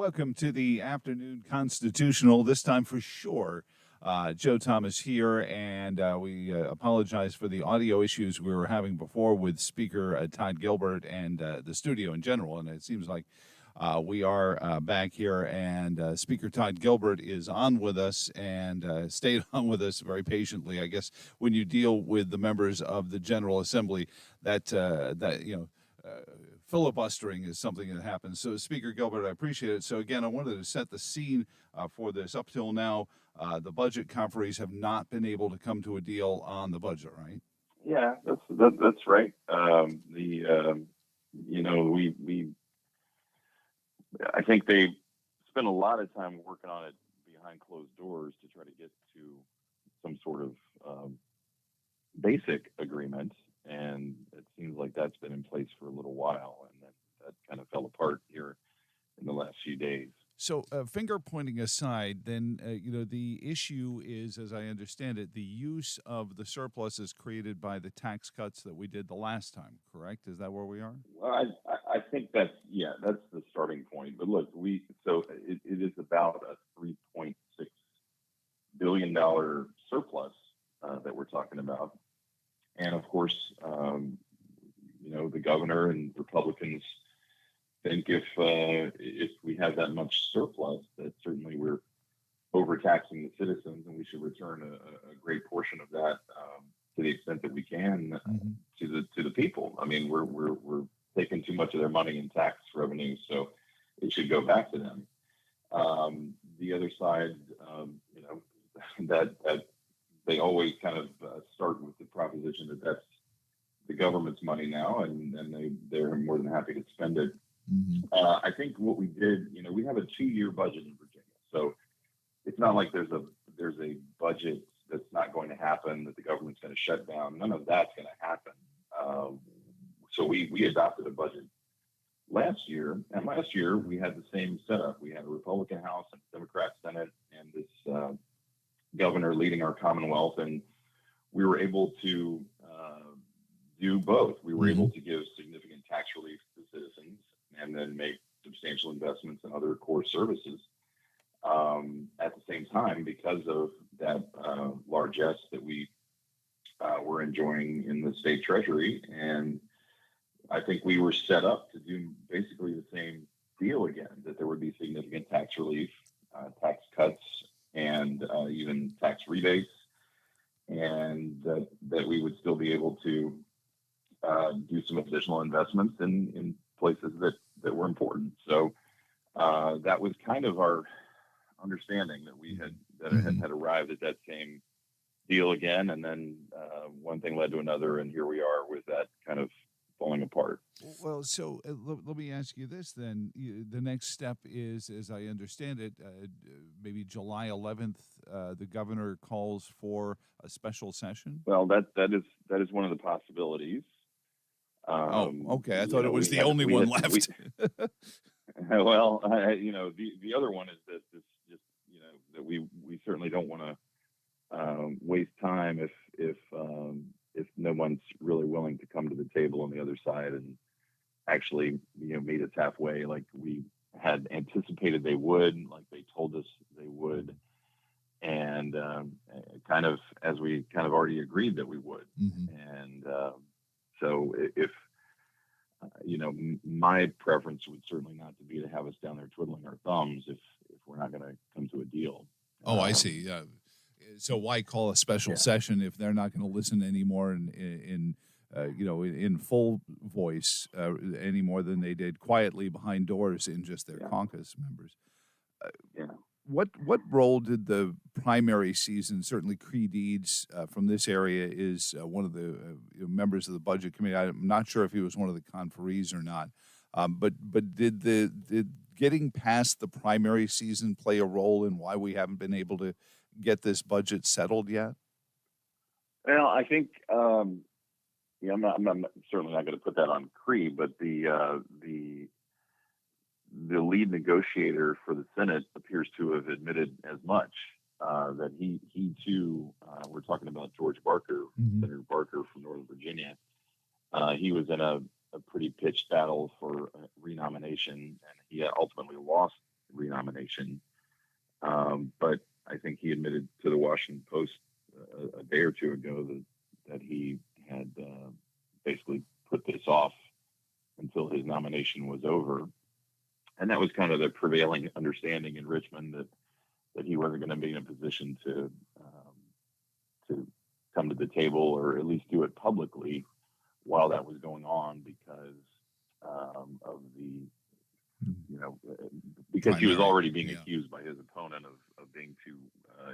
welcome to the afternoon constitutional. This time for sure. Joe Thomas here, and we apologize for the audio issues we were having before with Speaker Todd Gilbert and the studio in general. And it seems like we are back here, and Speaker Todd Gilbert is on with us and stayed on with us very patiently. I guess when you deal with the members of the General Assembly, filibustering is something that happens. So, Speaker Gilbert, I appreciate it. So, again, I wanted to set the scene for this. Up till now, the budget conferees have not been able to come to a deal on the budget, right? Yeah, that's right. I think they spent a lot of time working on it behind closed doors to try to get to some sort of basic agreement, and it seems like that's been in place for a little while, and then that kind of fell apart here in the last few days. So, finger pointing aside, then, the issue is, as I understand it, the use of the surpluses created by the tax cuts that we did the last time, correct? Is that where we are? Well, I think that's the starting point. But look, it is about a $3.6 billion surplus that we're talking about. And of course, the governor and Republicans think if we have that much surplus, that certainly we're overtaxing the citizens, and we should return a great portion of that to the extent that we can to the people. I mean, we're taking too much of their money in tax revenue, so it should go back to them. The other side, that they always kind of start with the proposition that that's the government's money now, and they're more than happy to spend it. I think what we did, we have a 2-year budget in Virginia, so it's not like there's a budget that's not going to happen, that the government's going to shut down. None of that's going to happen. So we adopted a budget last year, and last year we had the same setup. We had a Republican House and a Democrat Senate, and this governor leading our Commonwealth, and we were able to do both. We were able to give significant tax relief to citizens, and then make substantial investments in other core services at the same time, because of that largesse that we were enjoying in the state treasury. And I think we were set up to do basically the same deal again, that there would be significant tax relief, tax cuts, and even tax rebates, and that we would still be able to do some additional investments in places that were important. So that was kind of our understanding, that we had arrived at that same deal again, and then one thing led to another, and here we are with that kind of falling apart. Well, so let me ask you this then. The next step is, as I understand it, maybe July 11th, the governor calls for a special session? Well, that is one of the possibilities. Okay. I thought it was the only one left. Well, the other one is that this just, that we certainly don't want to waste time if no one's really willing to come to the table on the other side and actually, meet us halfway, like we had anticipated they would, like they told us they would, and kind of as we kind of already agreed that we would. And so if my preference would certainly not to be to have us down there twiddling our thumbs if we're not going to come to a deal. I see. So why call a special session if they're not going to listen anymore in full voice any more than they did quietly behind doors in just their caucus members? What role did the primary season? Certainly, Cree Deeds from this area is one of the members of the budget committee. I'm not sure if he was one of the conferees or not, but did getting past the primary season play a role in why we haven't been able to get this budget settled yet? Well, I think I'm certainly not going to put that on Cree, but the lead negotiator for the Senate appears to have admitted as much, that he too, we're talking about George Barker, Senator Barker from Northern Virginia. He was in a pretty pitched battle for renomination, and he ultimately lost renomination. But I think he admitted to the Washington Post a day or two ago that he had basically put this off until his nomination was over. And that was kind of the prevailing understanding in Richmond, that he wasn't going to be in a position to come to the table, or at least do it publicly while that was going on, because of the, because he was already being accused by his opponent of being too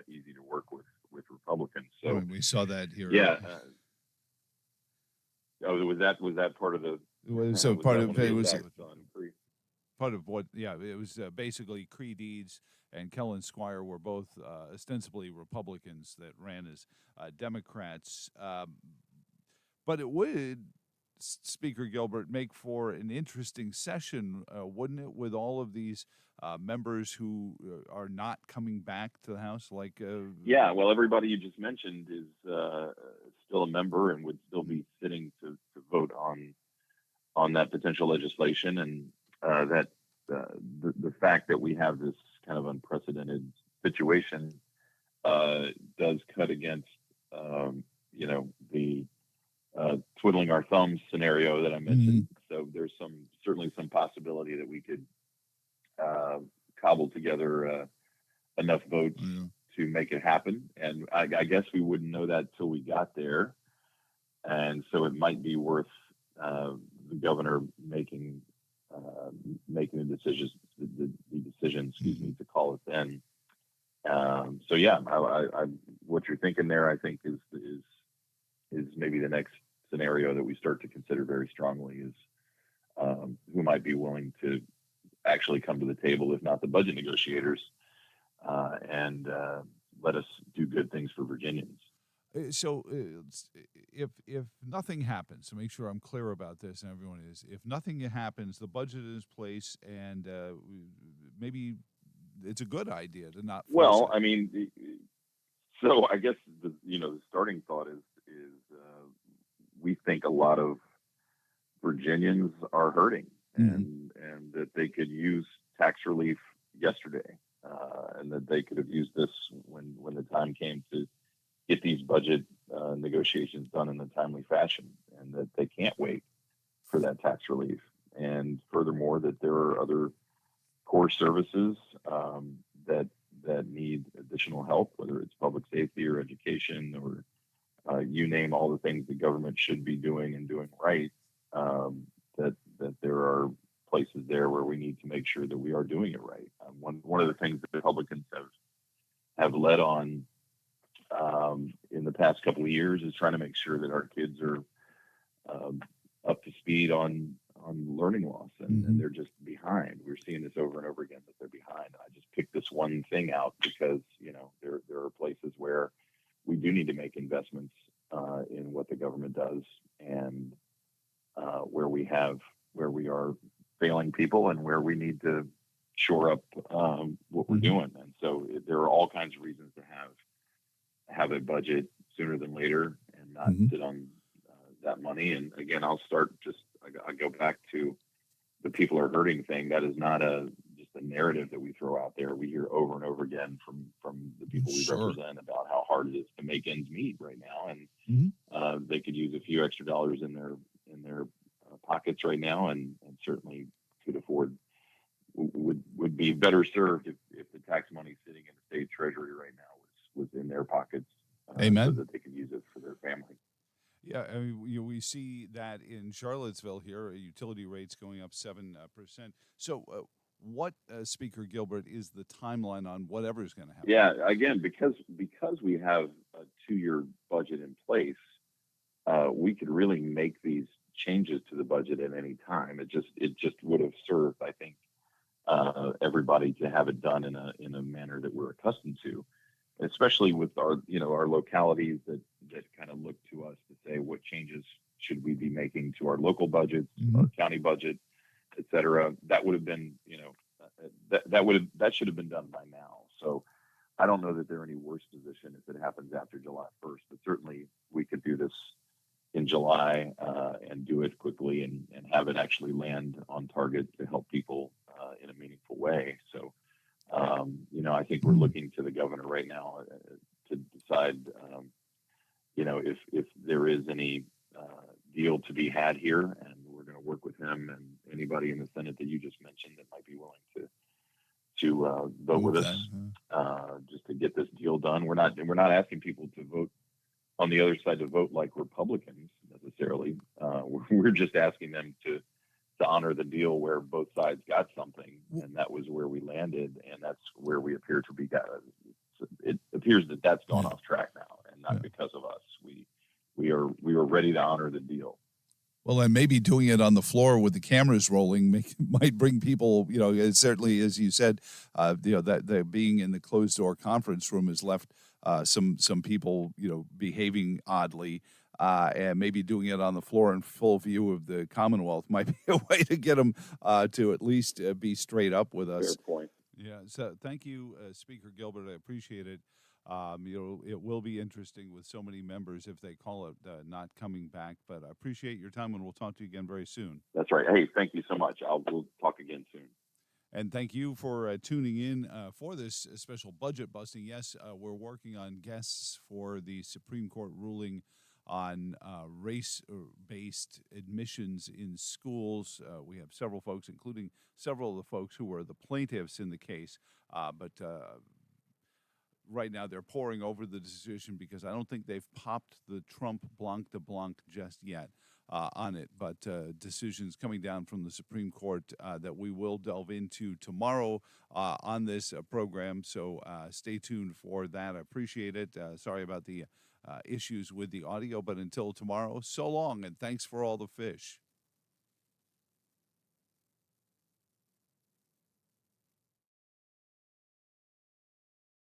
easy to work with Republicans. So we saw that here. Yeah. Was that part of the? So part of it was part of what? Yeah, it was basically Cree Deeds and Kellen Squire were both ostensibly Republicans that ran as Democrats. But it would, Speaker Gilbert, make for an interesting session, wouldn't it, with all of these members who are not coming back to the House? Yeah, well, everybody you just mentioned is still a member and would still be sitting to vote on that potential legislation, and that the fact that we have this kind of unprecedented situation does cut against the twiddling our thumbs scenario that I mentioned. So there's certainly some possibility that we could cobble together enough votes to make it happen. And I guess we wouldn't know that till we got there. And so it might be worth the governor making the decision, to call it then. So yeah, what you're thinking there, I think is maybe the next scenario that we start to consider very strongly, is who might be willing to actually come to the table, if not the budget negotiators, and let us do good things for Virginians. So if nothing happens, to make sure I'm clear about this, and everyone is, if nothing happens, the budget is in place, and maybe it's a good idea to not. Well, I mean, so I guess the starting thought is we think a lot of Virginians are hurting, and that they could use tax relief yesterday, and that they could have used this when the time came to get these budget negotiations done in a timely fashion, and that they can't wait for that tax relief. And furthermore, that there are other core services that need additional help, whether it's public safety or education, or you name all the things the government should be doing and doing right, that there are places there where we need to make sure that we are doing it right. One of the things that Republicans have led on in the past couple of years is trying to make sure that our kids are up to speed on learning loss, and they're just behind. We're seeing this over and over again, that they're behind. I just picked this one thing out because there are places where we do need to make investments in what the government does, and where we are failing people, and where we need to shore up what we're doing. And so there are all kinds of reasons to have a budget sooner than later, and not sit on that money. And again, I go back to the people are hurting thing. That is not just a narrative that we throw out there. We hear over and over again from the people we represent about how hard it is to make ends meet right now, and they could use a few extra dollars in their pockets right now, and certainly could afford, would be better served if the tax money sitting in the state treasury right now was in their pockets, Amen, so that they could use it for their family. Yeah, I mean, we see that in Charlottesville here, utility rates going up 7%. So what, Speaker Gilbert, is the timeline on whatever is going to happen? Yeah, again, because we have a 2-year budget in place, we could really make these changes to the budget at any time. It just would have served, I think, everybody to have it done in a manner that we're accustomed to, especially with our localities that kind of look to us to say what changes should we be making to our local budgets, our county budget, et cetera. That would have been, that should have been done by now. So I don't know that they're in any worse position if it happens after July 1st, but certainly we could do this in July and do it quickly and have it actually land on target to help people in a meaningful way. So I think we're looking to the governor right now to decide, if there is any deal to be had here, and we're going to work with him and anybody in the Senate that you just mentioned that might be willing to vote with us, just to get this deal done. We're not asking people to vote on the other side to vote like Republicans necessarily. We're just asking them to honor the deal where both sides got something, and that was where we landed, and that's where we appear to be. It appears that that's gone off track now, and not because of us. We are ready to honor the deal. Well, and maybe doing it on the floor with the cameras rolling might bring people, certainly, as you said, that being in the closed door conference room has left some people, behaving oddly. And maybe doing it on the floor in full view of the Commonwealth might be a way to get them to at least be straight up with us. Fair point. Yeah. So thank you, Speaker Gilbert. I appreciate it. It will be interesting with so many members if they call it not coming back. But I appreciate your time, and we'll talk to you again very soon. That's right. Hey, thank you so much. We'll talk again soon. And thank you for tuning in for this special budget busting. Yes, we're working on guests for the Supreme Court ruling on race-based admissions in schools. We have several folks, including several of the folks who were the plaintiffs in the case. But right now they're poring over the decision because I don't think they've popped the Trump blanc de blanc just yet on it. But decisions coming down from the Supreme Court that we will delve into tomorrow on this program. So stay tuned for that. I appreciate it. Sorry about the issues with the audio, but until tomorrow, so long, and thanks for all the fish.